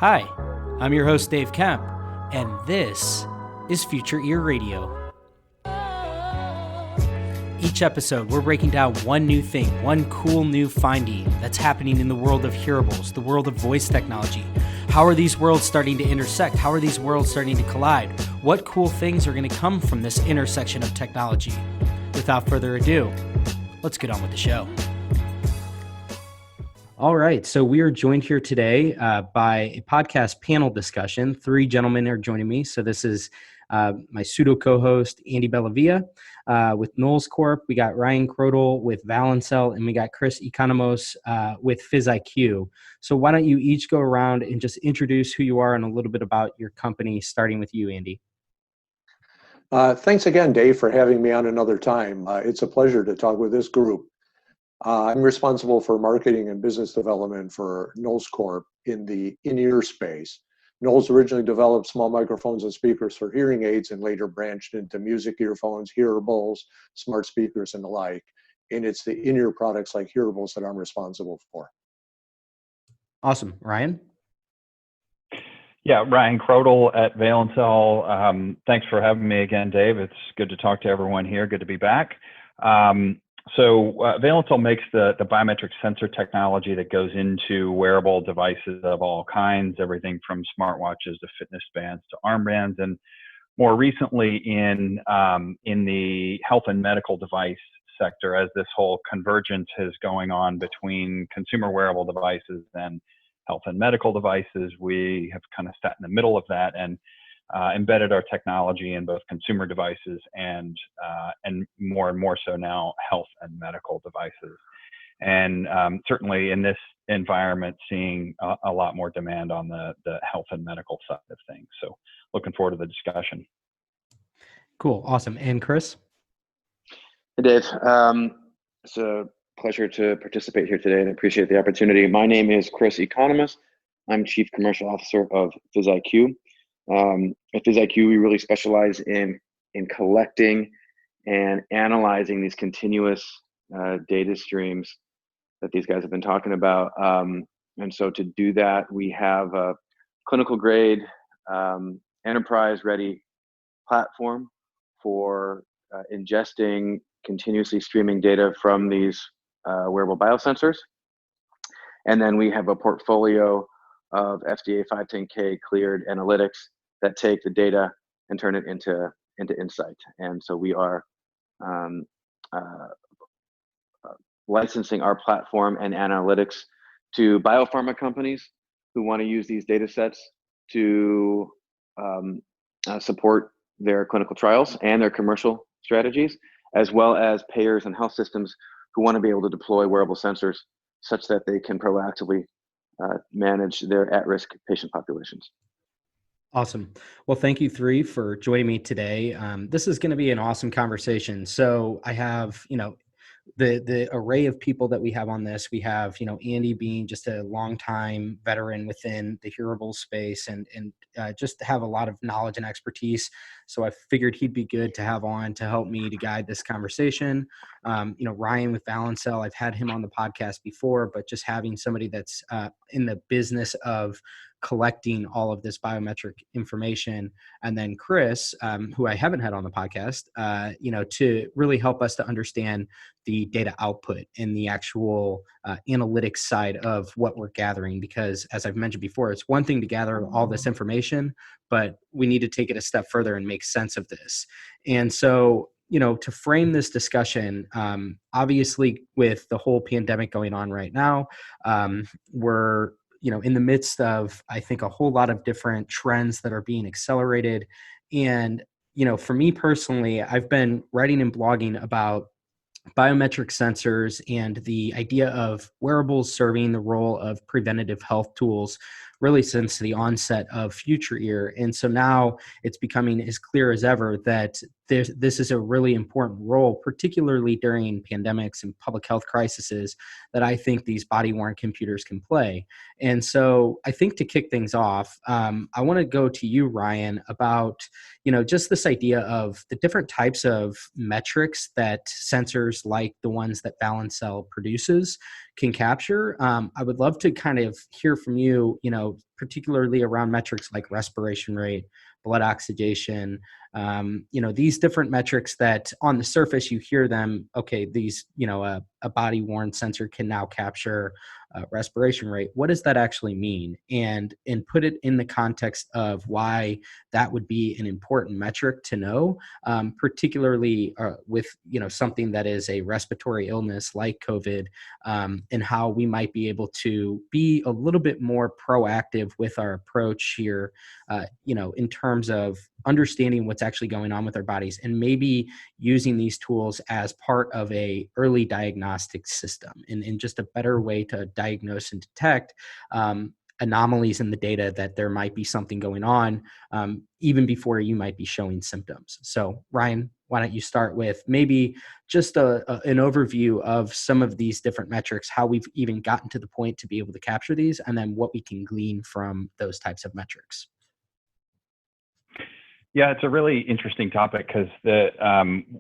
Hi, I'm your host Dave Kemp, and this is Future Ear Radio. Each episode, we're breaking down one new thing, one cool new finding that's happening in the world of hearables, the world of voice technology. How are these worlds starting to intersect? How are these worlds starting to collide? What cool things are going to come from this intersection of technology? Without further ado, let's get on with the show. All right, so we are joined here today by a podcast panel discussion. Three gentlemen are joining me. So this is my pseudo co-host, Andy Bellavia with Knowles Corp. We got Ryan Kraudel with Valencell, and we got Chris Economos with PhysIQ. So why don't you each go around and just introduce who you are and a little bit about your company, starting with you, Andy. Thanks again, Dave, for having me on another time. It's a pleasure to talk with this group. I'm responsible for marketing and business development for Knowles Corp in the in-ear space. Knowles originally developed small microphones and speakers for hearing aids and later branched into music earphones, hearables, smart speakers, and the like. And it's the in-ear products like hearables that I'm responsible for. Awesome. Ryan? Yeah, Ryan Kraudel at Valencell. Thanks for having me again, Dave. It's good to talk to everyone here. Good to be back. Valencell makes the biometric sensor technology that goes into wearable devices of all kinds, everything from smartwatches to fitness bands to armbands, and more recently in the health and medical device sector, as this whole convergence is going on between consumer wearable devices and health and medical devices. We have kind of sat in the middle of that and embedded our technology in both consumer devices and more so now health and medical devices. And certainly in this environment, seeing a lot more demand on the health and medical side of things. So looking forward to the discussion. Cool. Awesome. And Chris? Hey, Dave. It's a pleasure to participate here today and I appreciate the opportunity. My name is Chris Economos. I'm Chief Commercial Officer of PhysIQ. At PhysIQ, we really specialize in collecting and analyzing these continuous data streams that these guys have been talking about. And so to do that, we have a clinical grade, enterprise-ready platform for ingesting, continuously streaming data from these wearable biosensors. And then we have a portfolio of FDA 510K cleared analytics that take the data and turn it into insight. And so we are licensing our platform and analytics to biopharma companies who want to use these data sets to support their clinical trials and their commercial strategies, as well as payers and health systems who want to be able to deploy wearable sensors such that they can proactively manage their at-risk patient populations. Awesome. Well, thank you three for joining me today. This is going to be an awesome conversation. So I have, the array of people that we have on this. We have, Andy being just a longtime veteran within the hearable space and just to have a lot of knowledge and expertise. So I figured he'd be good to have on to help me to guide this conversation. Ryan with Valencell, I've had him on the podcast before, but just having somebody that's in the business of collecting all of this biometric information. And then Chris, who I haven't had on the podcast, to really help us to understand the data output and the actual analytics side of what we're gathering. Because as I've mentioned before, it's one thing to gather all this information, but we need to take it a step further and make sense of this. And so, to frame this discussion, obviously with the whole pandemic going on right now, we're in the midst of, I think, a whole lot of different trends that are being accelerated. And, for me personally, I've been writing and blogging about biometric sensors and the idea of wearables serving the role of preventative health tools really since the onset of Future Ear. And so now it's becoming as clear as ever that this is a really important role, particularly during pandemics and public health crises, that I think these body-worn computers can play. And so I think to kick things off, I want to go to you, Ryan, about just this idea of the different types of metrics that sensors like the ones that Valencell produces can capture. I would love to kind of hear from you, particularly around metrics like respiration rate, blood oxygenation, these different metrics that on the surface you hear them, okay, these, a body worn sensor can now capture respiration rate. What does that actually mean? And put it in the context of why that would be an important metric to know, particularly with, something that is a respiratory illness like COVID, and how we might be able to be a little bit more proactive with our approach here, in terms of understanding what's actually going on with our bodies and maybe using these tools as part of a early diagnostic system and just a better way to diagnose and detect anomalies in the data that there might be something going on even before you might be showing symptoms. So Ryan, why don't you start with maybe just an overview of some of these different metrics, how we've even gotten to the point to be able to capture these, and then what we can glean from those types of metrics. Yeah, it's a really interesting topic because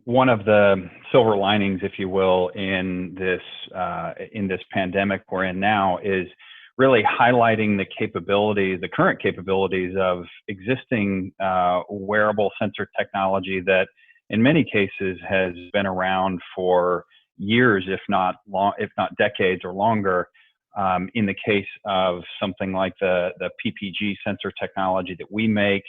one of the silver linings, if you will, in this pandemic we're in now is really highlighting the current capabilities of existing wearable sensor technology that, in many cases, has been around for years, if not decades or longer. In the case of something like the PPG sensor technology that we make,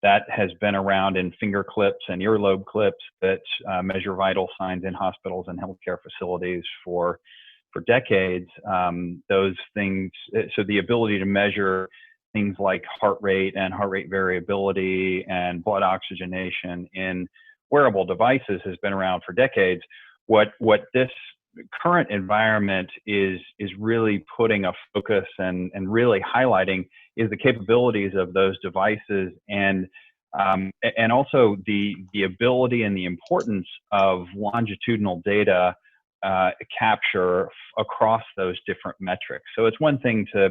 that has been around in finger clips and earlobe clips that measure vital signs in hospitals and healthcare facilities for decades. Those things, so the ability to measure things like heart rate and heart rate variability and blood oxygenation in wearable devices has been around for decades. What this current environment is really putting a focus and really highlighting is the capabilities of those devices and also the ability and the importance of longitudinal data capture across those different metrics. So it's one thing to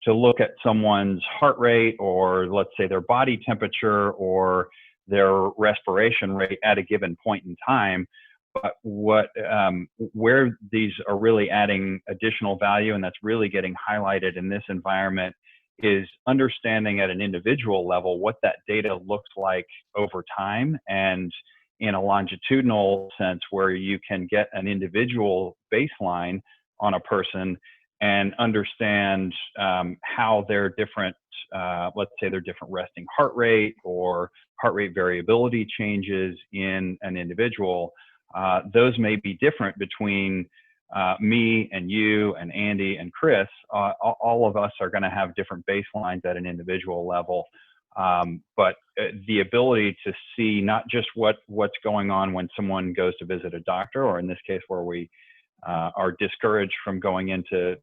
look at someone's heart rate, or let's say their body temperature or their respiration rate at a given point in time. But where these are really adding additional value, and that's really getting highlighted in this environment, is understanding at an individual level what that data looks like over time, and in a longitudinal sense where you can get an individual baseline on a person and understand how their different, let's say their different resting heart rate or heart rate variability changes in an individual. Those may be different between me and you and Andy and Chris. All of us are going to have different baselines at an individual level. But the ability to see not just what's going on when someone goes to visit a doctor, or in this case where we are discouraged from going into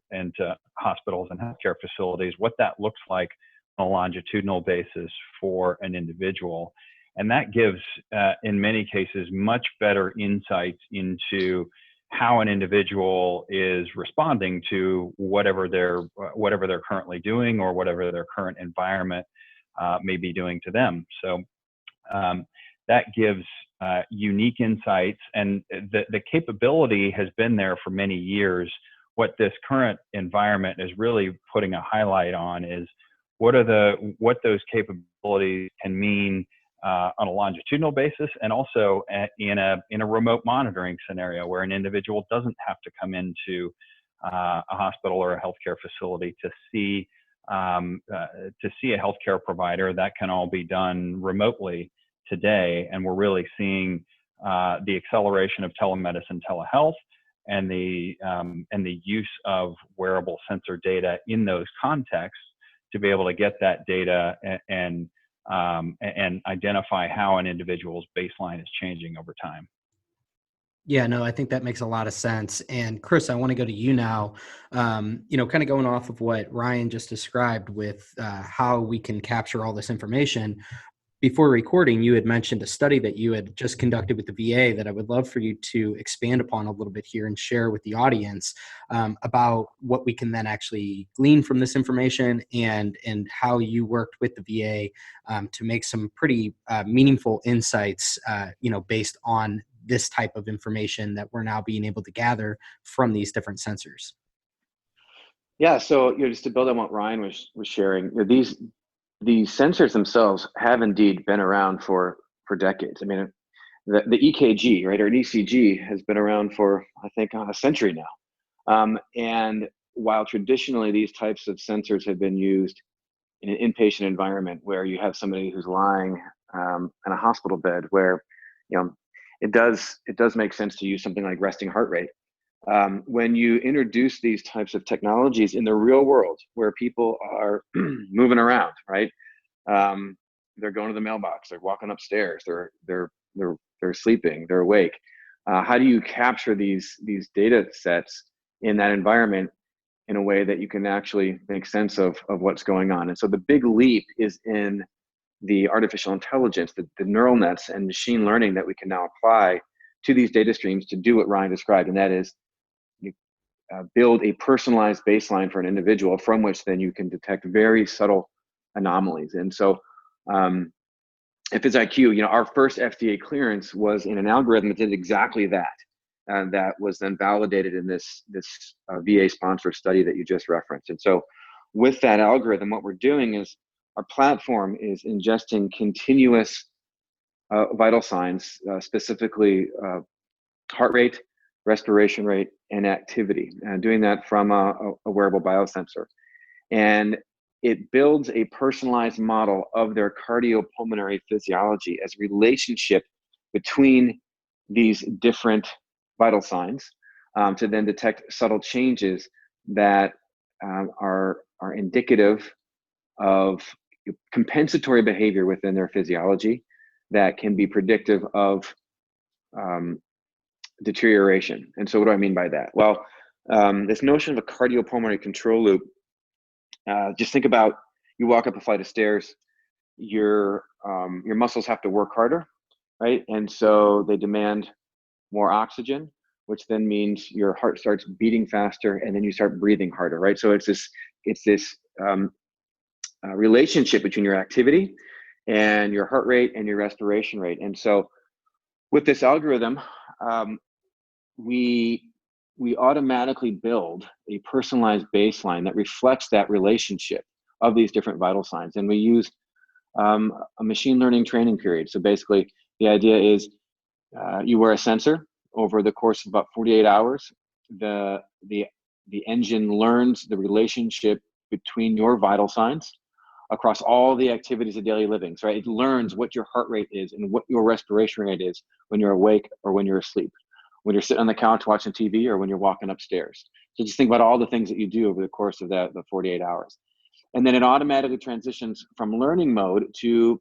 hospitals and healthcare facilities, what that looks like on a longitudinal basis for an individual. And that gives, in many cases, much better insights into how an individual is responding to whatever they're currently doing or whatever their current environment may be doing to them. So that gives unique insights, and the capability has been there for many years. What this current environment is really putting a highlight on is what those capabilities can mean on a longitudinal basis, and also in a remote monitoring scenario where an individual doesn't have to come into a hospital or a healthcare facility to see a healthcare provider. That can all be done remotely today, and we're really seeing the acceleration of telemedicine, telehealth, and the use of wearable sensor data in those contexts to be able to get that data and identify how an individual's baseline is changing over time. Yeah, no, I think that makes a lot of sense. And Chris, I want to go to you now, kind of going off of what Ryan just described with how we can capture all this information. Before recording, you had mentioned a study that you had just conducted with the VA that I would love for you to expand upon a little bit here and share with the audience about what we can then actually glean from this information and how you worked with the VA to make some pretty meaningful insights, based on this type of information that we're now being able to gather from these different sensors. Yeah, so just to build on what Ryan was sharing, these sensors themselves have indeed been around for decades. I mean, the EKG, right, or an ECG has been around for, I think, a century now. And while traditionally these types of sensors have been used in an inpatient environment where you have somebody who's lying in a hospital bed, where you know it does make sense to use something like resting heart rate. When you introduce these types of technologies in the real world, where people are moving around, right? They're going to the mailbox, they're walking upstairs, they're sleeping, they're awake. How do you capture these data sets in that environment in a way that you can actually make sense of what's going on? And so the big leap is in the artificial intelligence, the neural nets and machine learning that we can now apply to these data streams to do what Ryan described, and that is you build a personalized baseline for an individual from which then you can detect very subtle anomalies. And so at PhysIQ, our first FDA clearance was in an algorithm that did exactly that. And that was then validated in this VA sponsored study that you just referenced. And so with that algorithm, what we're doing is our platform is ingesting continuous vital signs, specifically heart rate, respiration rate, and activity, and doing that from a wearable biosensor. And it builds a personalized model of their cardiopulmonary physiology as a relationship between these different vital signs, to then detect subtle changes that are indicative of compensatory behavior within their physiology that can be predictive of deterioration. And so what do I mean by that? Well, this notion of a cardiopulmonary control loop, just think about, you walk up a flight of stairs, your muscles have to work harder, right? And so they demand more oxygen, which then means your heart starts beating faster, and then you start breathing harder, right? So it's this relationship between your activity and your heart rate and your respiration rate. And so with this algorithm, we automatically build a personalized baseline that reflects that relationship of these different vital signs. And we use a machine learning training period. So basically, the idea is you wear a sensor over the course of about 48 hours. The engine learns the relationship between your vital signs across all the activities of daily living, right? It learns what your heart rate is and what your respiration rate is when you're awake or when you're asleep, when you're sitting on the couch watching TV, or when you're walking upstairs. So just think about all the things that you do over the course of the 48 hours. And then it automatically transitions from learning mode to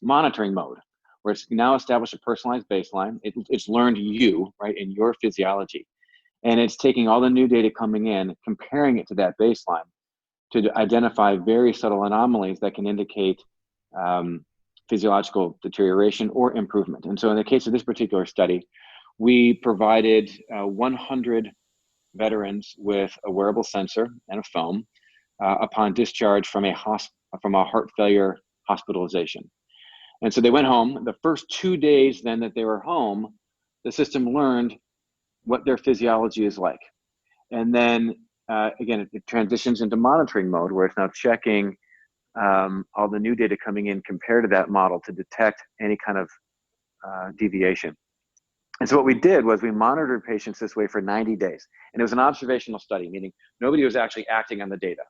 monitoring mode, where it's now established a personalized baseline. It's learned you, right, and your physiology. And it's taking all the new data coming in, comparing it to that baseline to identify very subtle anomalies that can indicate physiological deterioration or improvement. And so in the case of this particular study, we provided 100 veterans with a wearable sensor and a foam upon discharge from a heart failure hospitalization. And so they went home. The first 2 days then that they were home, the system learned what their physiology is like. And then again, it transitions into monitoring mode, where it's now checking all the new data coming in compared to that model to detect any kind of deviation. And so what we did was we monitored patients this way for 90 days. And it was an observational study, meaning nobody was actually acting on the data.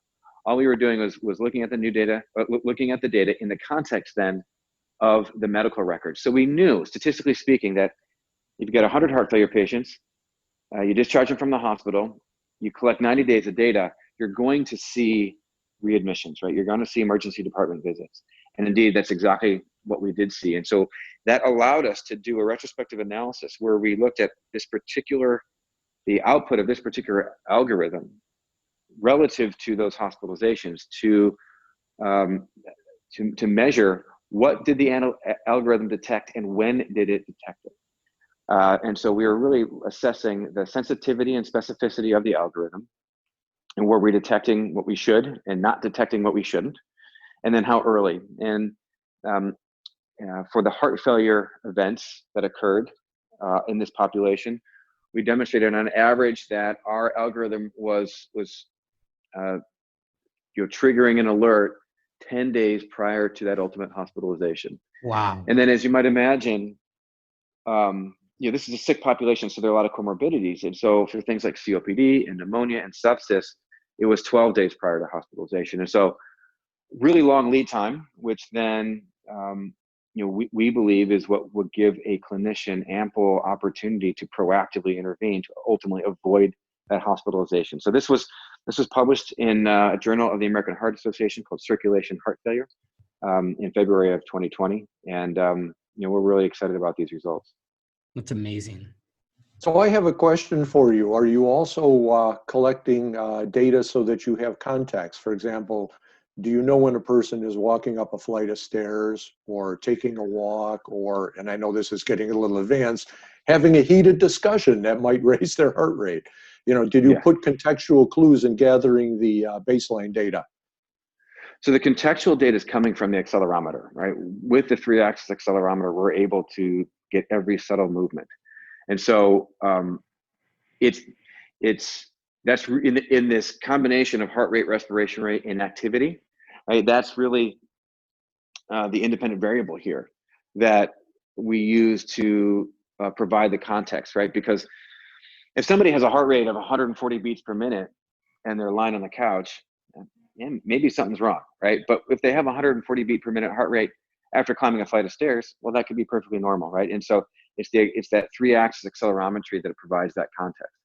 All we were doing was looking at the new data, looking at the data in the context then of the medical records. So we knew, statistically speaking, that if you get 100 heart failure patients, you discharge them from the hospital, you collect 90 days of data, you're going to see readmissions, right? You're going to see emergency department visits. And indeed, that's exactly what we did see. And so that allowed us to do a retrospective analysis where we looked at the output of this particular algorithm relative to those hospitalizations to measure what did the algorithm detect and when did it detect it. And so we were really assessing the sensitivity and specificity of the algorithm, and were we detecting what we should and not detecting what we shouldn't, and then how early. And for the heart failure events that occurred in this population, we demonstrated on average that our algorithm was triggering an alert 10 days prior to that ultimate hospitalization. Wow. And then, as you might imagine, this is a sick population, so there are a lot of comorbidities. And so for things like COPD and pneumonia and sepsis, it was 12 days prior to hospitalization. And so really long lead time, which then, we believe is what would give a clinician ample opportunity to proactively intervene to ultimately avoid that hospitalization. So this was published in a journal of the American Heart Association called Circulation Heart Failure in February of 2020. And, we're really excited about these results. That's amazing. So I have a question for you. Are you also collecting data so that you have context? For example, do you know when a person is walking up a flight of stairs or taking a walk, or, and I know this is getting a little advanced, having a heated discussion that might raise their heart rate? Did you put contextual clues in gathering the baseline data? So the contextual data is coming from the accelerometer, right? With the 3-axis accelerometer, we're able to get every subtle movement. And so that's in this combination of heart rate, respiration rate, and activity, right? That's really the independent variable here that we use to provide the context, right? Because if somebody has a heart rate of 140 beats per minute and they're lying on the couch, maybe something's wrong, right? But if they have 140 beat per minute heart rate after climbing a flight of stairs, well, that could be perfectly normal, right? And so it's that 3-axis accelerometry that provides that context.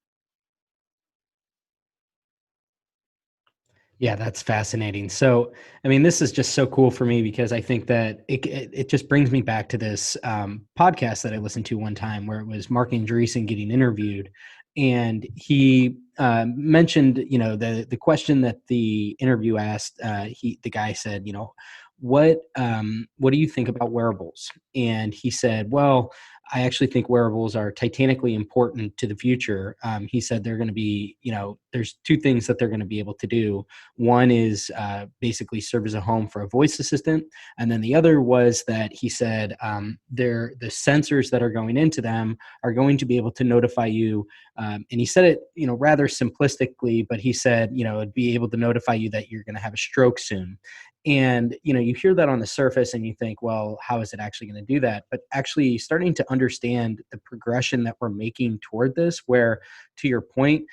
Yeah, that's fascinating. So, I mean, this is just so cool for me because I think that it just brings me back to this podcast that I listened to one time where it was Mark Andreessen getting interviewed, and he mentioned, the question that the interview asked. The guy said, what do you think about wearables? And he said, well, I actually think wearables are titanically important to the future. He said they're going to be, there's 2 things that they're going to be able to do. One is basically serve as a home for a voice assistant. And then the other was that he said the sensors that are going into them are going to be able to notify you. And he said it, rather simplistically, but he said, it'd be able to notify you that you're going to have a stroke soon. And, you hear that on the surface and you think, well, how is it actually going to do that? But actually starting to understand the progression that we're making toward this, where to your point,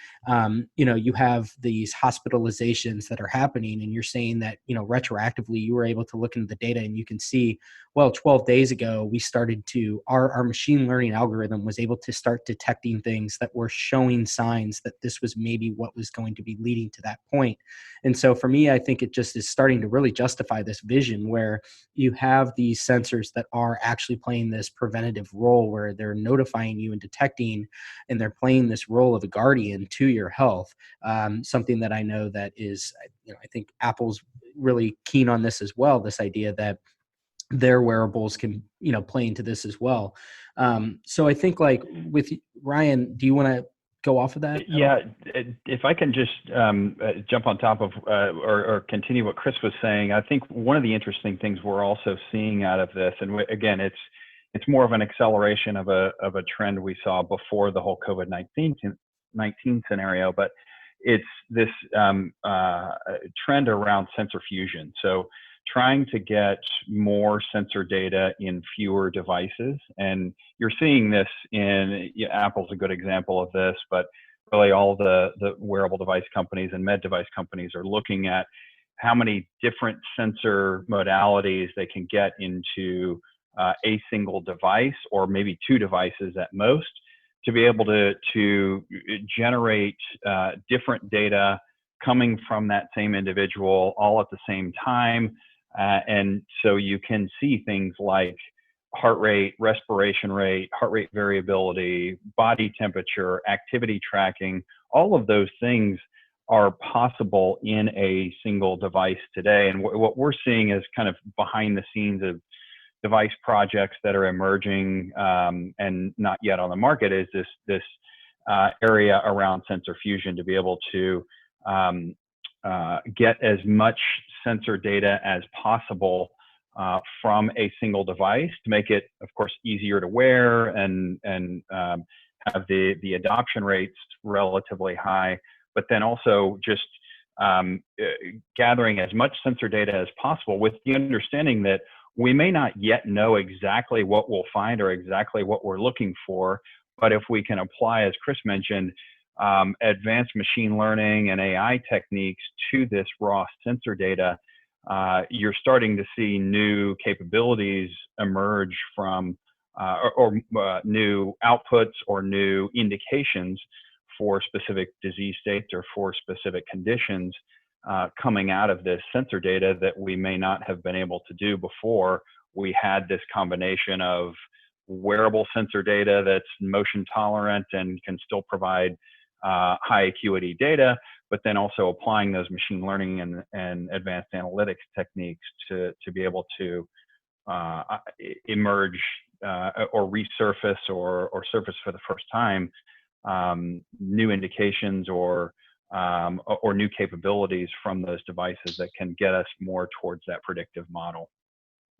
you have these hospitalizations that are happening and you're saying that, retroactively you were able to look into the data and you can see, well, 12 days ago, we started to, our machine learning algorithm was able to start detecting things that were showing signs that this was maybe what was going to be leading to that point. And so for me, I think it just is starting to really justify this vision where you have these sensors that are actually playing this preventative role where they're notifying you and detecting, and they're playing this role of a guardian to your health. Something that I know that is, I think Apple's really keen on this as well, this idea that their wearables can, play into this as well. So I think like with Ryan, do you want to go off of that? Yeah, if I can just jump on top of or continue what Chris was saying, I think one of the interesting things we're also seeing out of this, and again, it's more of an acceleration of a trend we saw before the whole COVID-19 scenario, but it's this trend around sensor fusion. So trying to get more sensor data in fewer devices. And you're seeing this in, Apple's a good example of this, but really all the wearable device companies and med device companies are looking at how many different sensor modalities they can get into a single device, or maybe 2 devices at most, to be able to generate different data coming from that same individual all at the same time. And so you can see things like heart rate, respiration rate, heart rate variability, body temperature, activity tracking. All of those things are possible in a single device today. And what we're seeing is kind of behind the scenes of device projects that are emerging and not yet on the market is this area around sensor fusion, to be able to get as much sensor data as possible from a single device, to make it, of course, easier to wear and have the adoption rates relatively high, but then also just gathering as much sensor data as possible, with the understanding that we may not yet know exactly what we'll find or exactly what we're looking for, but if we can apply, as Chris mentioned, advanced machine learning and AI techniques to this raw sensor data, you're starting to see new capabilities emerge from, or new outputs or new indications for specific disease states or for specific conditions coming out of this sensor data that we may not have been able to do before. We had this combination of wearable sensor data that's motion tolerant and can still provide high acuity data, but then also applying those machine learning and advanced analytics techniques to be able to emerge or resurface or surface for the first time new indications or new capabilities from those devices that can get us more towards that predictive model.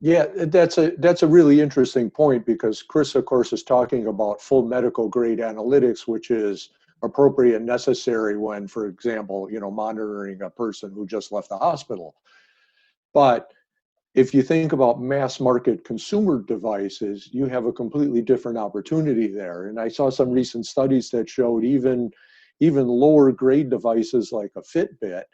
Yeah, that's a really interesting point, because Chris, of course, is talking about full medical grade analytics, which is appropriate and necessary when, for example, monitoring a person who just left the hospital. But if you think about mass market consumer devices, you have a completely different opportunity there. And I saw some recent studies that showed even lower grade devices like a Fitbit,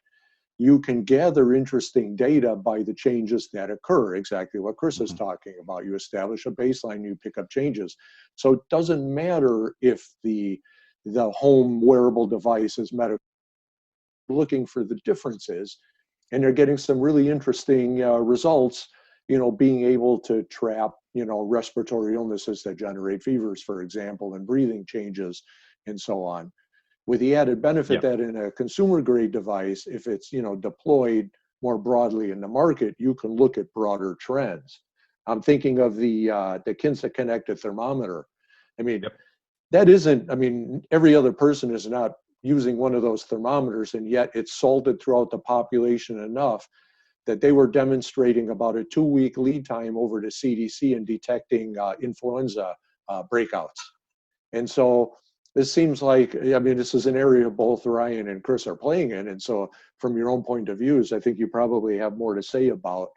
you can gather interesting data by the changes that occur, exactly what Chris is talking about. You establish a baseline, you pick up changes. So it doesn't matter if the home wearable device is medical, looking for the differences, and they're getting some really interesting results, being able to trap, respiratory illnesses that generate fevers, for example, and breathing changes and so on. With the added benefit that in a consumer grade device, if it's, deployed more broadly in the market, you can look at broader trends. I'm thinking of the Kinsa connected thermometer. I mean, that isn't, every other person is not using one of those thermometers, and yet it's salted throughout the population enough that they were demonstrating about a 2-week lead time over to CDC in detecting influenza breakouts. And so this seems like, this is an area both Ryan and Chris are playing in. And so from your own point of views, I think you probably have more to say about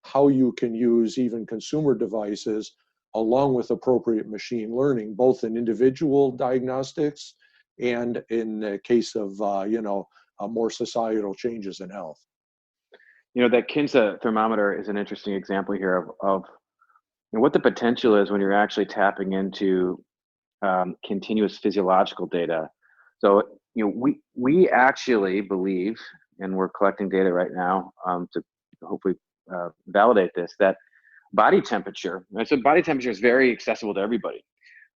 how you can use even consumer devices along with appropriate machine learning, both in individual diagnostics and in the case of, more societal changes in health. That Kinsa thermometer is an interesting example here of what the potential is when you're actually tapping into continuous physiological data. So, we actually believe, and we're collecting data right now to hopefully validate this, that body temperature, right? So body temperature is very accessible to everybody.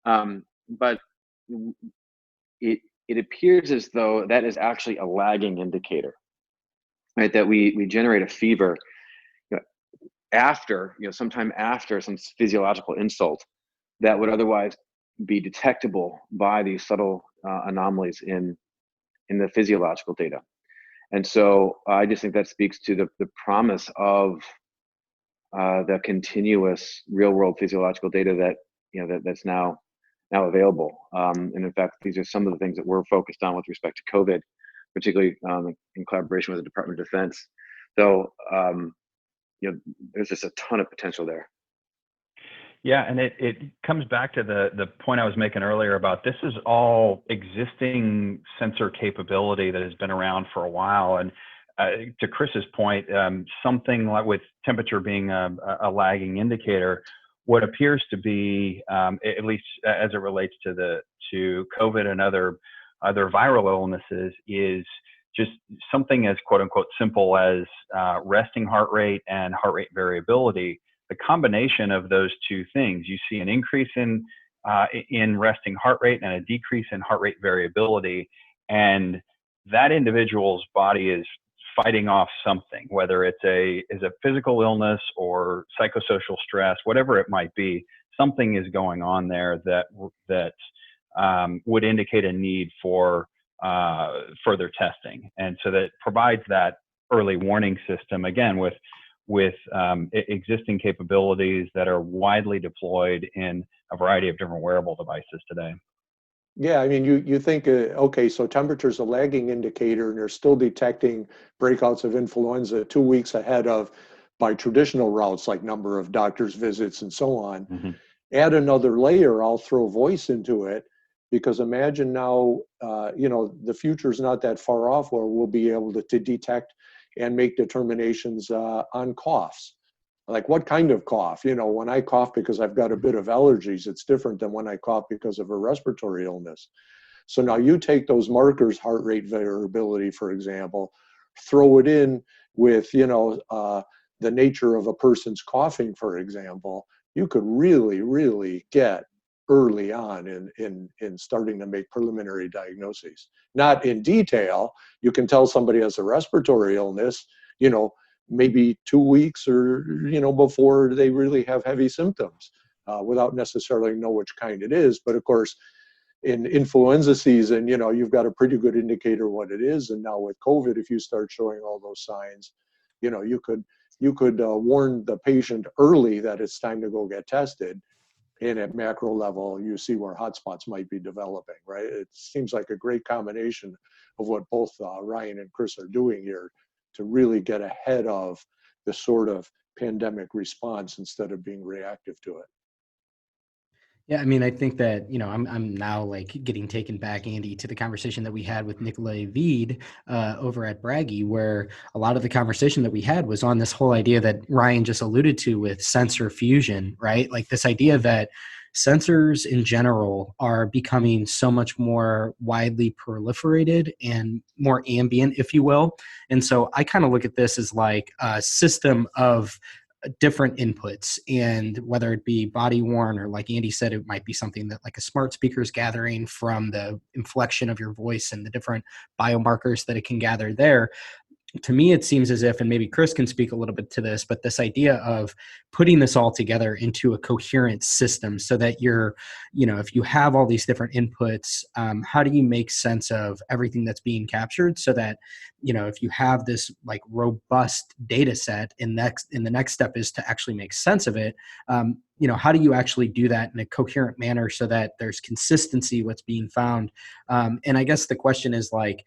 But it appears as though that is actually a lagging indicator, right? That we generate a fever after, sometime after some physiological insult that would otherwise be detectable by these subtle anomalies in the physiological data. And so I just think that speaks to the promise of the continuous real world physiological data that that's now available. And in fact, these are some of the things that we're focused on with respect to COVID, particularly in collaboration with the Department of Defense. So there's just a ton of potential there. Yeah, and it comes back to the point I was making earlier about this is all existing sensor capability that has been around for a while. And to Chris's point, something like with temperature being a lagging indicator, what appears to be, at least as it relates to COVID and other viral illnesses, is just something as quote unquote simple as resting heart rate and heart rate variability. The combination of those two things, you see an increase in resting heart rate and a decrease in heart rate variability, and that individual's body is fighting off something, whether it's a physical illness or psychosocial stress, whatever it might be. Something is going on there that would indicate a need for further testing, and so that provides that early warning system again with existing capabilities that are widely deployed in a variety of different wearable devices today. Yeah, I mean, you think, okay, so temperature's a lagging indicator, and they're still detecting breakouts of influenza 2 weeks ahead of by traditional routes like number of doctor's visits and so on. Hmm. Add another layer, I'll throw voice into it, because imagine now, the future is not that far off where we'll be able to detect and make determinations on coughs. Like what kind of cough? When I cough because I've got a bit of allergies, it's different than when I cough because of a respiratory illness. So now you take those markers, heart rate variability, for example, throw it in with, the nature of a person's coughing, for example, you could really, really get early on in starting to make preliminary diagnoses. Not in detail. You can tell somebody has a respiratory illness, maybe 2 weeks or, before they really have heavy symptoms without necessarily know which kind it is. But of course, in influenza season, you've got a pretty good indicator what it is. And now with COVID, if you start showing all those signs, you could warn the patient early that it's time to go get tested. And at macro level, you see where hotspots might be developing, right? It seems like a great combination of what both Ryan and Chris are doing here to really get ahead of the sort of pandemic response instead of being reactive to it. Yeah, I mean, I think that, I'm now like getting taken back, Andy, to the conversation that we had with Nikolai Veed over at Braggy, where a lot of the conversation that we had was on this whole idea that Ryan just alluded to with sensor fusion, right? Like this idea that sensors in general are becoming so much more widely proliferated and more ambient, if you will. And so I kind of look at this as like a system of different inputs, and whether it be body worn or, like Andy said, it might be something that like a smart speaker is gathering from the inflection of your voice and the different biomarkers that it can gather there. To me, it seems as if, and maybe Chris can speak a little bit to this, but this idea of putting this all together into a coherent system so that if you have all these different inputs, how do you make sense of everything that's being captured so that, if you have this like robust data set, and the next step is to actually make sense of it. How do you actually do that in a coherent manner so that there's consistency what's being found? And I guess the question is like,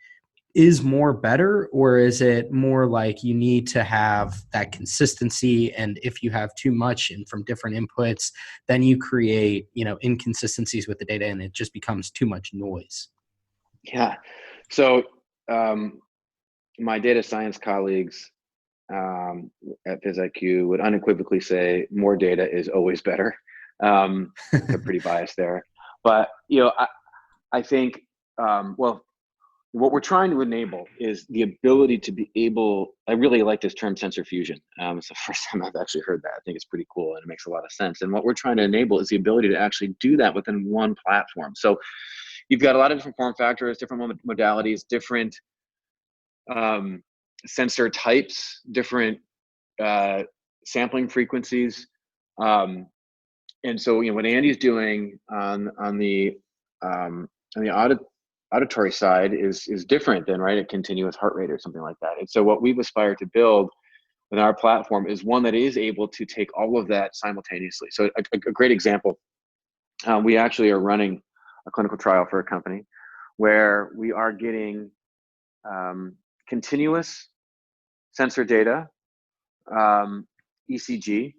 is more better, or is it more like you need to have that consistency, and if you have too much and from different inputs, then you create inconsistencies with the data and it just becomes too much noise? Yeah. So my data science colleagues at PhysIQ would unequivocally say more data is always better. They're pretty biased there, but I think well, what we're trying to enable is the ability to be able, I really like this term sensor fusion. It's the first time I've actually heard that. I think it's pretty cool and it makes a lot of sense. And what we're trying to enable is the ability to actually do that within one platform. So you've got a lot of different form factors, different modalities, different sensor types, different sampling frequencies. And so, what Andy's doing on the auditory side is different than a continuous heart rate or something like that. And so what we've aspired to build with our platform is one that is able to take all of that simultaneously. So a great example, we actually are running a clinical trial for a company where we are getting continuous sensor data, ECG.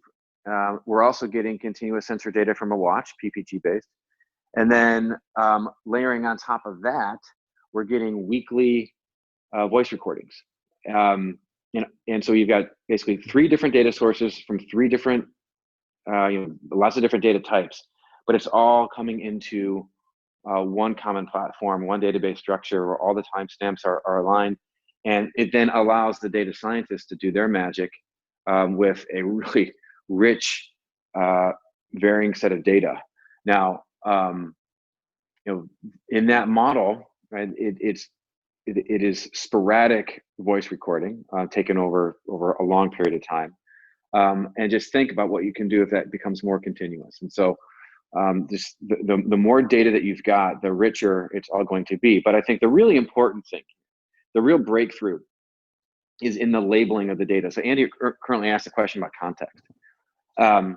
We're also getting continuous sensor data from a watch, PPG based. And then layering on top of that, we're getting weekly voice recordings. And so you've got basically 3 different data sources from 3 different, lots of different data types, but it's all coming into one common platform, one database structure where all the timestamps are aligned. And it then allows the data scientists to do their magic with a really rich, varying set of data. Now, in that model, right, it is sporadic voice recording taken over a long period of time, and just think about what you can do if that becomes more continuous. And so, just the more data that you've got, the richer it's all going to be. But I think the really important thing, the real breakthrough, is in the labeling of the data. So Andy currently asked a question about context. A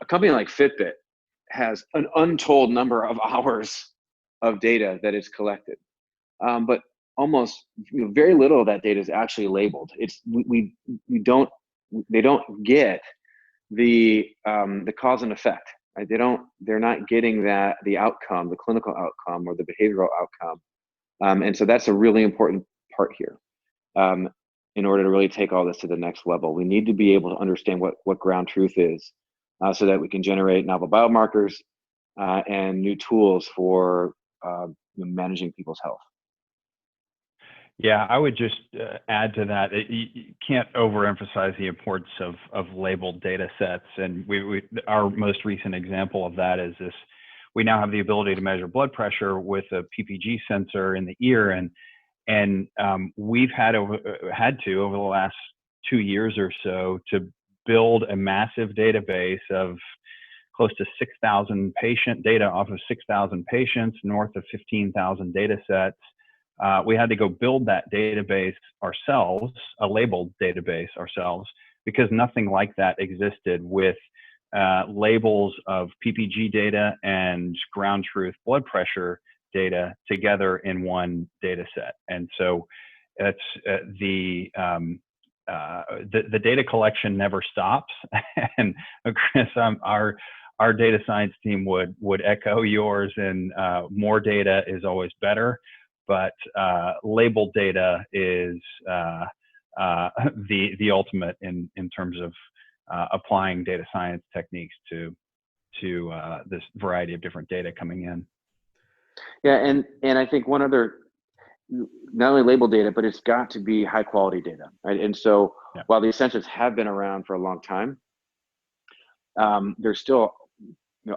company like Fitbit has an untold number of hours of data that is collected. But almost very little of that data is actually labeled. They don't get the cause and effect. Right? They're not getting the outcome, the clinical outcome or the behavioral outcome. And so that's a really important part here. In order to really take all this to the next level, we need to be able to understand what ground truth is, so that we can generate novel biomarkers and new tools for managing people's health. Yeah, I would just add to that. You can't overemphasize the importance of labeled data sets. And our most recent example of that is this. We now have the ability to measure blood pressure with a PPG sensor in the ear. And we've had to, over the last 2 years or so, to build a massive database of close to 6,000 patient data off of 6,000 patients, north of 15,000 data sets. We had to go build that database ourselves, a labeled database ourselves, because nothing like that existed with labels of PPG data and ground truth blood pressure data together in one data set. And so it's the data collection never stops. And Chris, our data science team would echo yours, and more data is always better. But labeled data is the ultimate in terms of applying data science techniques to this variety of different data coming in. Yeah, and I think one other, not only labeled data, but it's got to be high quality data, right? And so while these sensors have been around for a long time, there's still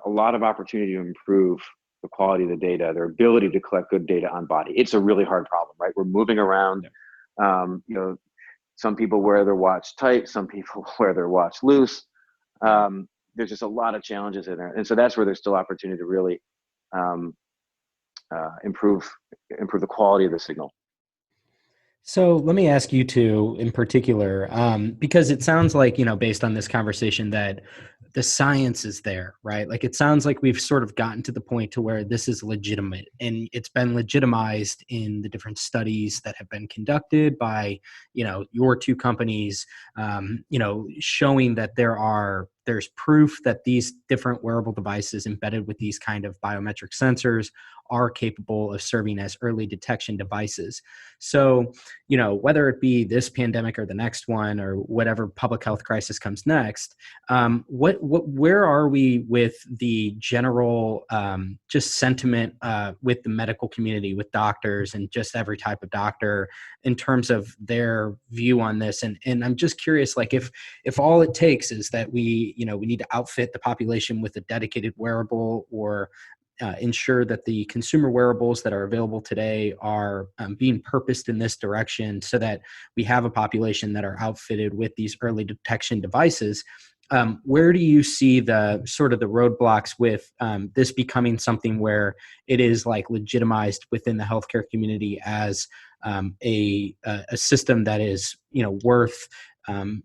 a lot of opportunity to improve the quality of the data, their ability to collect good data on body. It's a really hard problem, right? We're moving around. Some people wear their watch tight, some people wear their watch loose. There's just a lot of challenges in there. And so that's where there's still opportunity to really improve the quality of the signal. So let me ask you two in particular, because it sounds like, based on this conversation, that the science is there, right? Like, it sounds like we've sort of gotten to the point to where this is legitimate, and it's been legitimized in the different studies that have been conducted by, your two companies, showing that there's proof that these different wearable devices embedded with these kind of biometric sensors are capable of serving as early detection devices. So, whether it be this pandemic or the next one or whatever public health crisis comes next, where are we with the general just sentiment with the medical community, with doctors and just every type of doctor in terms of their view on this? And I'm just curious, like, if all it takes is that we need to outfit the population with a dedicated wearable, or ensure that the consumer wearables that are available today are being purposed in this direction, so that we have a population that are outfitted with these early detection devices. Where do you see the roadblocks with this becoming something where it is like legitimized within the healthcare community as a system that is worth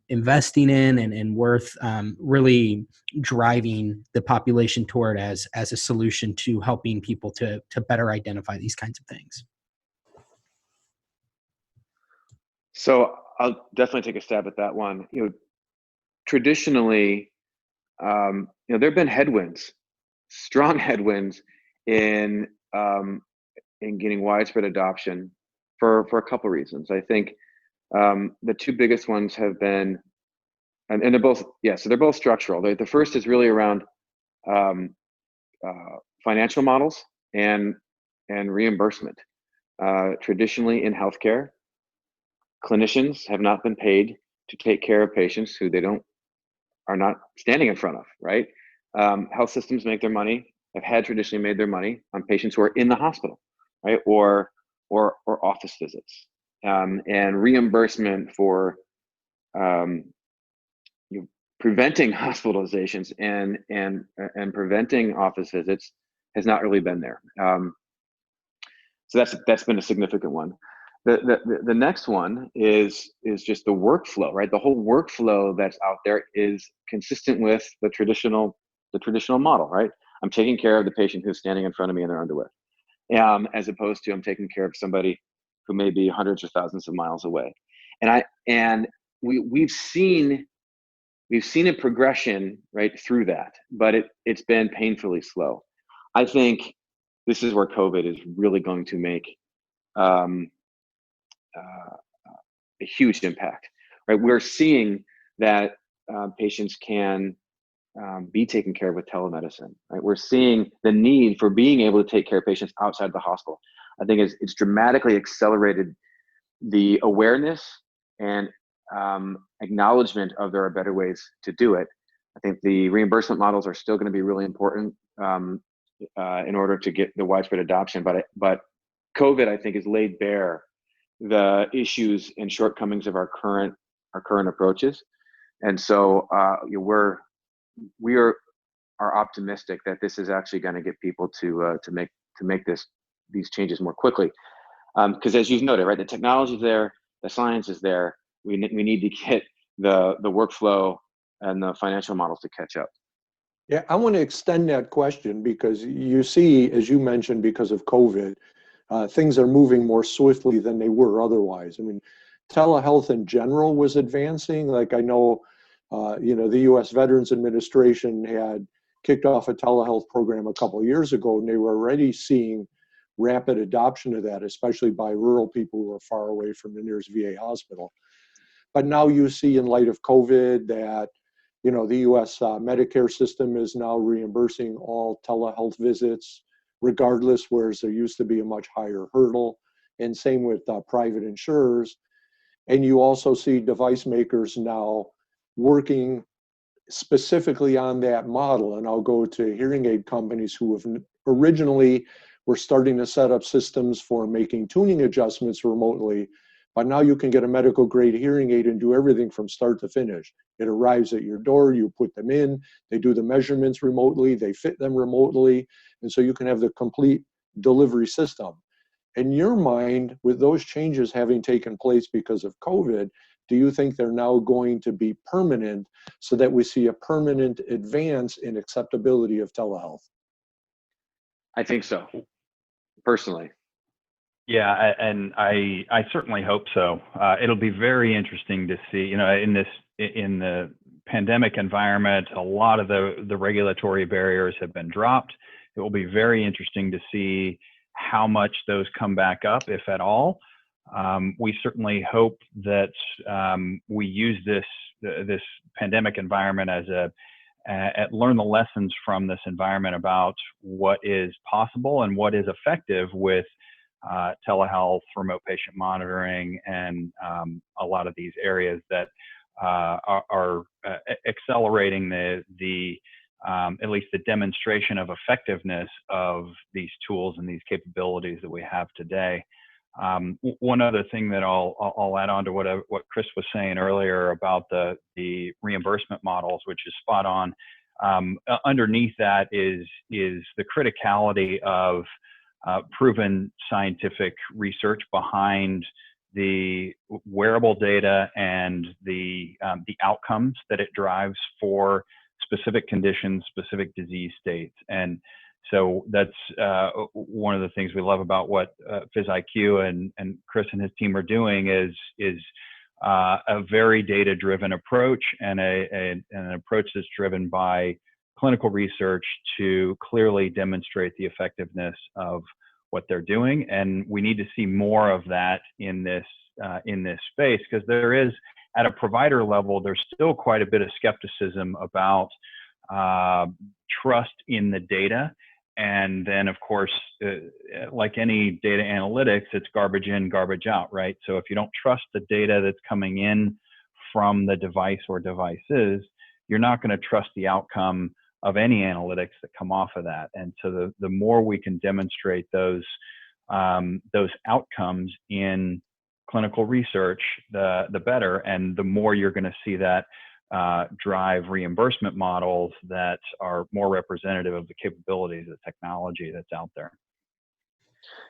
investing in and worth really driving the population toward as a solution to helping people to better identify these kinds of things? So I'll definitely take a stab at that one. Traditionally, there have been headwinds, strong headwinds in getting widespread adoption for a couple of reasons. I think the two biggest ones have been, and they're both, so they're both structural. The first is really around financial models and reimbursement. Traditionally in healthcare, clinicians have not been paid to take care of patients who they are not standing in front of, right? Health systems make their money, have had traditionally made their money on patients who are in the hospital, right? Or office visits. And reimbursement for preventing hospitalizations and preventing office visits has not really been there. So that's been a significant one. The next one is just the workflow, right? The whole workflow that's out there is consistent with the traditional model, right? I'm taking care of the patient who's standing in front of me in their underwear. as opposed to I'm taking care of somebody who may be hundreds or thousands of miles away. And we've seen a progression right through that, but it's been painfully slow. I think this is where COVID is really going to make a huge impact. Right, we're seeing that patients can be taken care of with telemedicine. Right, we're seeing the need for being able to take care of patients outside the hospital. I think it's dramatically accelerated the awareness and acknowledgement of there are better ways to do it. I think the reimbursement models are still going to be really important in order to get the widespread adoption. But COVID, I think, has laid bare the issues and shortcomings of our current approaches, and so we are optimistic that this is actually going to get people to make these changes more quickly. Because as you've noted, right, the technology is there, the science is there. We need to get the workflow and the financial models to catch up. Yeah, I want to extend that question because you see, as you mentioned, because of COVID, things are moving more swiftly than they were otherwise. I mean, telehealth in general was advancing. Like I know, the U.S. Veterans Administration had kicked off a telehealth program a couple of years ago, and they were already seeing rapid adoption of that, especially by rural people who are far away from the nearest VA hospital. But now you see, in light of COVID, that the U.S. Medicare system is now reimbursing all telehealth visits, regardless, whereas there used to be a much higher hurdle, and same with private insurers. And you also see device makers now working specifically on that model. And I'll go to hearing aid companies who have originally were starting to set up systems for making tuning adjustments remotely, but now you can get a medical grade hearing aid and do everything from start to finish. It arrives at your door, you put them in, they do the measurements remotely, they fit them remotely, and so you can have the complete delivery system. In your mind, with those changes having taken place because of COVID, do you think they're now going to be permanent so that we see a permanent advance in acceptability of telehealth? I think so, personally. Yeah, and I certainly hope so. It'll be very interesting to see, in the pandemic environment, a lot of the regulatory barriers have been dropped. It will be very interesting to see how much those come back up, if at all. We certainly hope that we use this pandemic environment as learn the lessons from this environment about what is possible and what is effective with telehealth, remote patient monitoring, and a lot of these areas that are accelerating the at least the demonstration of effectiveness of these tools and these capabilities that we have today. One other thing that I'll add on to what Chris was saying earlier about the reimbursement models, which is spot on. Underneath that is the criticality of proven scientific research behind the wearable data and the outcomes that it drives for specific conditions, specific disease states. And so that's one of the things we love about what PhysIQ and Chris and his team are doing is a very data-driven approach and an approach that's driven by clinical research to clearly demonstrate the effectiveness of what they're doing. And we need to see more of that in this space, because there is, at a provider level, there's still quite a bit of skepticism about trust in the data. And then, of course, like any data analytics, it's garbage in, garbage out, right? So if you don't trust the data that's coming in from the device or devices, you're not going to trust the outcome of any analytics that come off of that. And so the more we can demonstrate those outcomes in clinical research, the better, and the more you're going to see that drive reimbursement models that are more representative of the capabilities of the technology that's out there.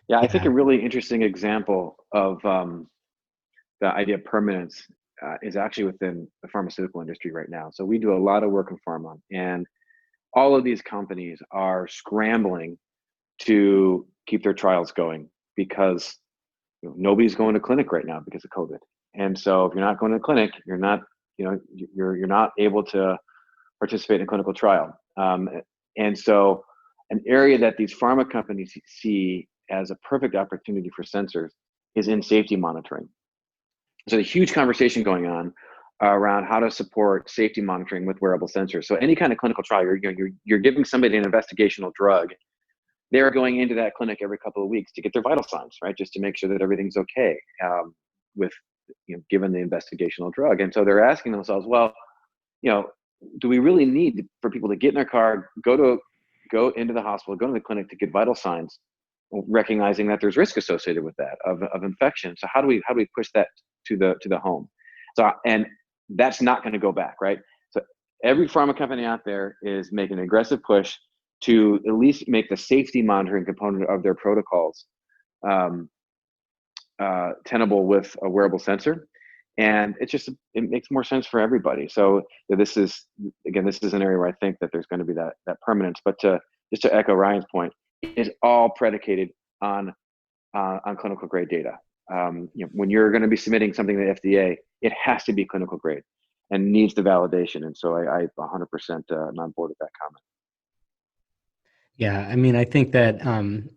Yeah, I think a really interesting example of the idea of permanence is actually within the pharmaceutical industry right now. So we do a lot of work in pharma, and all of these companies are scrambling to keep their trials going, because nobody's going to clinic right now because of COVID. And so if you're not going to clinic, you're not able to participate in a clinical trial. And so an area that these pharma companies see as a perfect opportunity for sensors is in safety monitoring. So a huge conversation going on around how to support safety monitoring with wearable sensors. So any kind of clinical trial, you're giving somebody an investigational drug. They're going into that clinic every couple of weeks to get their vital signs, right? Just to make sure that everything's okay with, given the investigational drug. And so they're asking themselves, well, do we really need for people to get in their car, go into the hospital, go to the clinic to get vital signs, recognizing that there's risk associated with that of infection? So how do we push that to the home? So, and that's not going to go back, right? So every pharma company out there is making an aggressive push to at least make the safety monitoring component of their protocols tenable with a wearable sensor. And it makes more sense for everybody. So this is an area where I think that there's going to be that permanence. But just to echo Ryan's point, it's all predicated on clinical grade data. When you're going to be submitting something to the FDA, it has to be clinical grade and needs the validation. And so I 100% am on board with that comment. Yeah, I mean, I think that,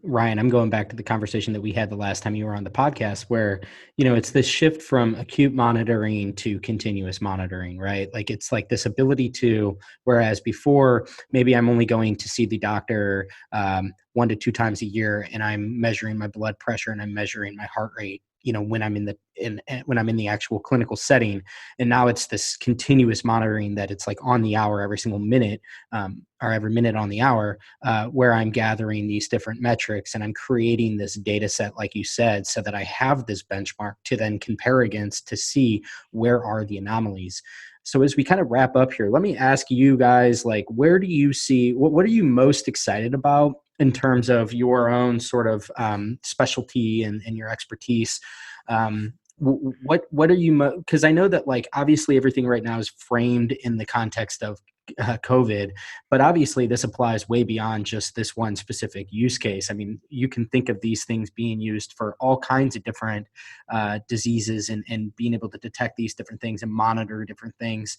Ryan, I'm going back to the conversation that we had the last time you were on the podcast where, it's this shift from acute monitoring to continuous monitoring, right? Like, it's like this ability to, whereas before, maybe I'm only going to see the doctor 1 to 2 times a year and I'm measuring my blood pressure and I'm measuring my heart rate, when I'm in the actual clinical setting. And now it's this continuous monitoring that it's like on the hour, every single minute, or every minute on the hour, where I'm gathering these different metrics and I'm creating this data set, like you said, so that I have this benchmark to then compare against to see where are the anomalies. So as we kind of wrap up here, let me ask you guys, like, where do you see, what are you most excited about in terms of your own sort of specialty and your expertise? What are you, because I know that, like, obviously everything right now is framed in the context of COVID, but obviously this applies way beyond just this one specific use case. I mean, you can think of these things being used for all kinds of different diseases and being able to detect these different things and monitor different things.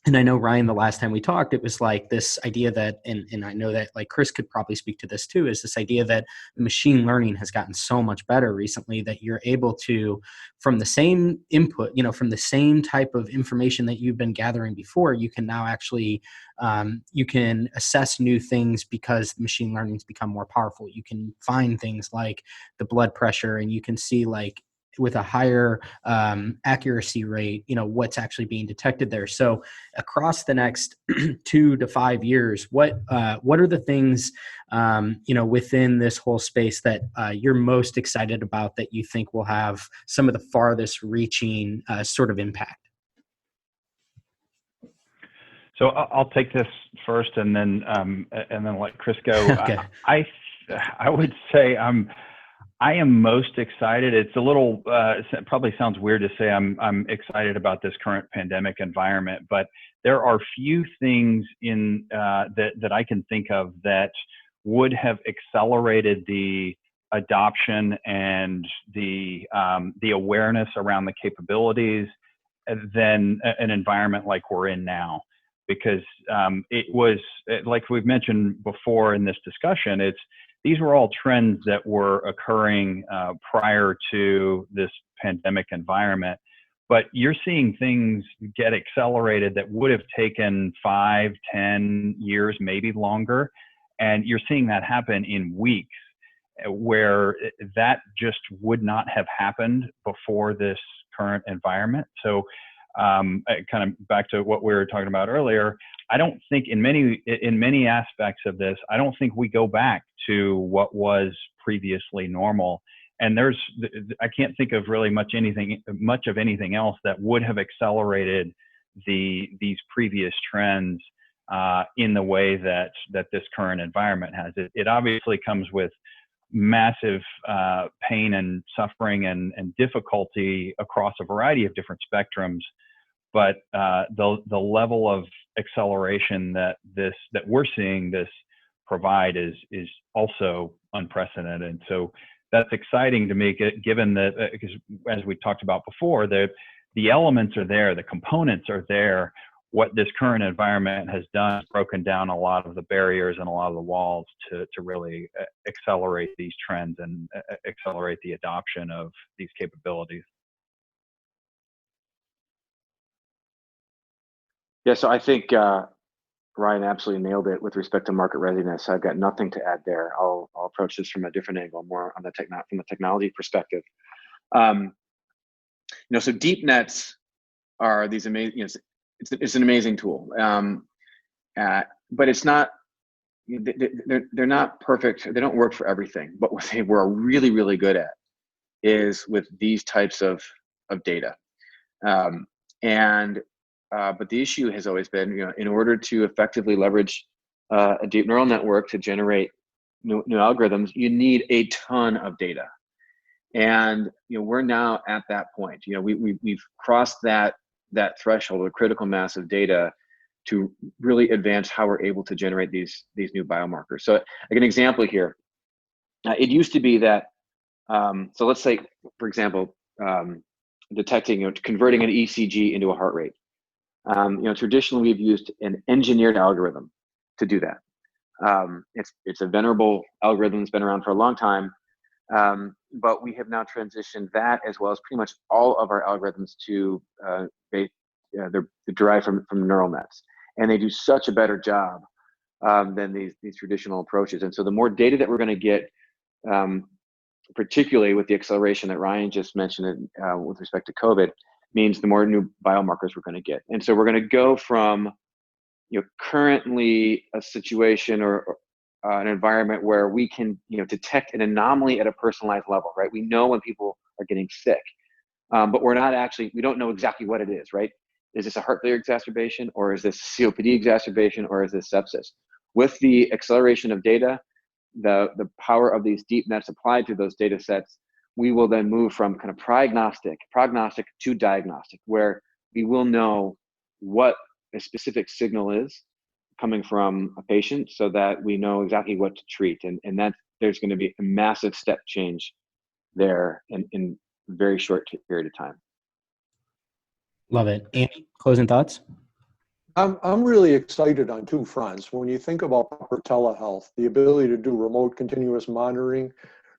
And I know, Ryan, the last time we talked, it was like this idea that, and I know that, like, Chris could probably speak to this too, is this idea that machine learning has gotten so much better recently that you're able to, from the same input, from the same type of information that you've been gathering before, you can now actually, you can assess new things because machine learning's become more powerful. You can find things like the blood pressure, and you can see, like, with a higher accuracy rate, what's actually being detected there. So across the next 2 to 5 years, what are the things, within this whole space that you're most excited about that you think will have some of the farthest reaching sort of impact? So I'll take this first and then let Chris go. Okay. I would say I am most excited. It's a little, it probably sounds weird to say I'm excited about this current pandemic environment, but there are few things in that I can think of that would have accelerated the adoption and the awareness around the capabilities than an environment like we're in now. Because it was, like we've mentioned before in this discussion, these were all trends that were occurring prior to this pandemic environment. But you're seeing things get accelerated that would have taken 5, 10 years, maybe longer. And you're seeing that happen in weeks, where that just would not have happened before this current environment. So kind of back to what we were talking about earlier, I don't think in many aspects of this, I don't think we go back to what was previously normal. And I can't think of really much of anything else that would have accelerated these previous trends in the way that this current environment has. It obviously comes with massive pain and suffering and difficulty across a variety of different spectrums. But the level of acceleration that we're seeing, this provide is also unprecedented. So that's exciting to me, given that, because as we talked about before, the elements are there, the components are there. What this current environment has done is broken down a lot of the barriers and a lot of the walls to really accelerate these trends and accelerate the adoption of these capabilities. Yeah, so I think Ryan absolutely nailed it with respect to market readiness. I've got nothing to add there. I'll approach this from a different angle, more on the from a technology perspective. So deep nets are these amazing. It's an amazing tool, but it's not. They're not perfect. They don't work for everything. But what they were really, really good at is with these types of data. But the issue has always been, in order to effectively leverage a deep neural network to generate new algorithms, you need a ton of data. And we're now at that point. We've crossed that threshold of critical mass of data to really advance how we're able to generate these new biomarkers. So, like an example here, it used to be that. So let's say, for example, detecting, converting an ECG into a heart rate. Traditionally we've used an engineered algorithm to do that. It's a venerable algorithm that's been around for a long time, but we have now transitioned that, as well as pretty much all of our algorithms, to they're derived from neural nets, and they do such a better job than these traditional approaches. And so the more data that we're going to get, particularly with the acceleration that Ryan just mentioned with respect to COVID, means the more new biomarkers we're going to get. And so we're going to go from currently a situation or an environment where we can detect an anomaly at a personalized level, right? We know when people are getting sick, but we don't know exactly what it is, right? Is this a heart failure exacerbation, or is this COPD exacerbation, or is this sepsis? With the acceleration of data, the power of these deep nets applied to those data sets, we will then move from kind of prognostic to diagnostic, where we will know what a specific signal is coming from a patient, so that we know exactly what to treat. And that there's going to be a massive step change there in a very short period of time. Love it. Andy, closing thoughts? I'm really excited on two fronts. When you think about proper telehealth, the ability to do remote continuous monitoring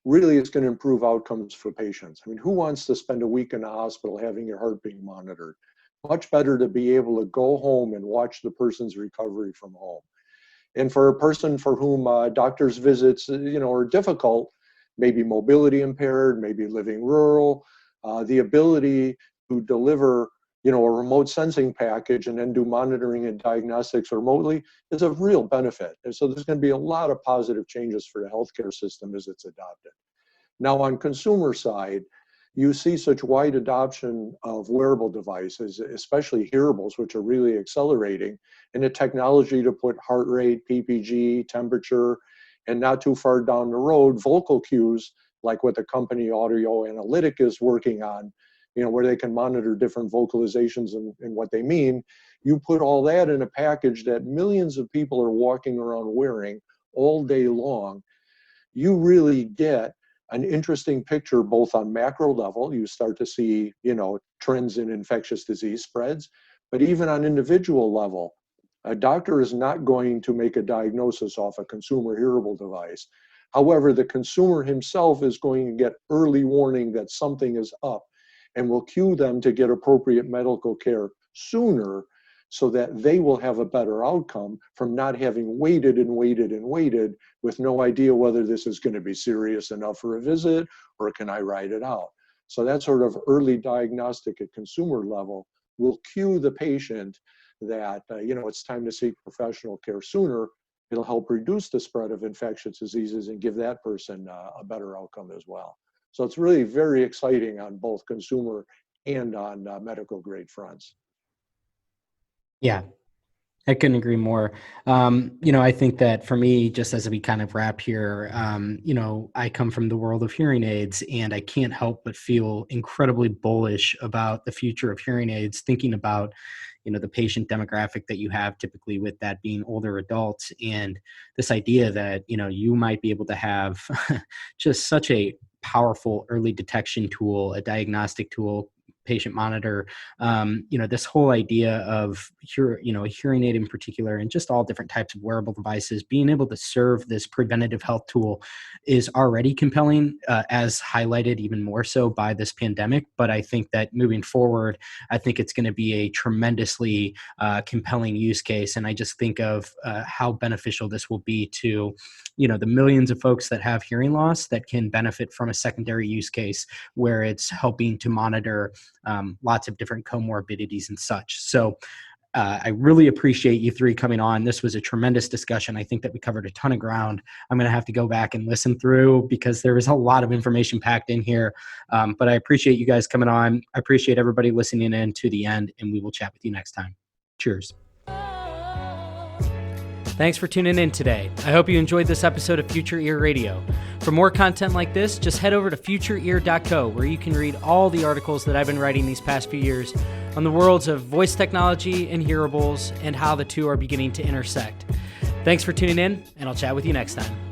really is going to improve outcomes for patients. I mean, who wants to spend a week in the hospital having your heart being monitored? Much better to be able to go home and watch the person's recovery from home. And for a person for whom doctor's visits, are difficult, maybe mobility impaired, maybe living rural, the ability to deliver a remote sensing package and then do monitoring and diagnostics remotely is of real benefit. And so there's going to be a lot of positive changes for the healthcare system as it's adopted. Now, on consumer side, you see such wide adoption of wearable devices, especially hearables, which are really accelerating, and the technology to put heart rate, PPG, temperature, and not too far down the road, vocal cues, like what the company Audio Analytic is working on, where they can monitor different vocalizations and what they mean. You put all that in a package that millions of people are walking around wearing all day long. You really get an interesting picture, both on macro level. You start to see, trends in infectious disease spreads, but even on individual level, a doctor is not going to make a diagnosis off a consumer hearable device. However, the consumer himself is going to get early warning that something is up, and will cue them to get appropriate medical care sooner, so that they will have a better outcome from not having waited and waited and waited with no idea whether this is going to be serious enough for a visit, or can I ride it out. So that sort of early diagnostic at consumer level will cue the patient that it's time to seek professional care sooner. It'll help reduce the spread of infectious diseases and give that person a better outcome as well. So it's really very exciting on both consumer and on medical grade fronts. Yeah. I couldn't agree more. I think that for me, just as we kind of wrap here, I come from the world of hearing aids, and I can't help but feel incredibly bullish about the future of hearing aids, thinking about, the patient demographic that you have typically with that being older adults, and this idea that, you might be able to have just such a powerful early detection tool, a diagnostic tool, patient monitor, this whole idea of a hearing aid in particular, and just all different types of wearable devices being able to serve this preventative health tool is already compelling, as highlighted even more so by this pandemic. But I think that moving forward, I think it's going to be a tremendously compelling use case. And I just think of how beneficial this will be to, the millions of folks that have hearing loss that can benefit from a secondary use case where it's helping to monitor lots of different comorbidities and such. So I really appreciate you three coming on. This was a tremendous discussion. I think that we covered a ton of ground. I'm going to have to go back and listen through because there is a lot of information packed in here. But I appreciate you guys coming on. I appreciate everybody listening in to the end, and we will chat with you next time. Cheers. Thanks for tuning in today. I hope you enjoyed this episode of Future Ear Radio. For more content like this, just head over to futureear.co, where you can read all the articles that I've been writing these past few years on the worlds of voice technology and hearables and how the two are beginning to intersect. Thanks for tuning in, and I'll chat with you next time.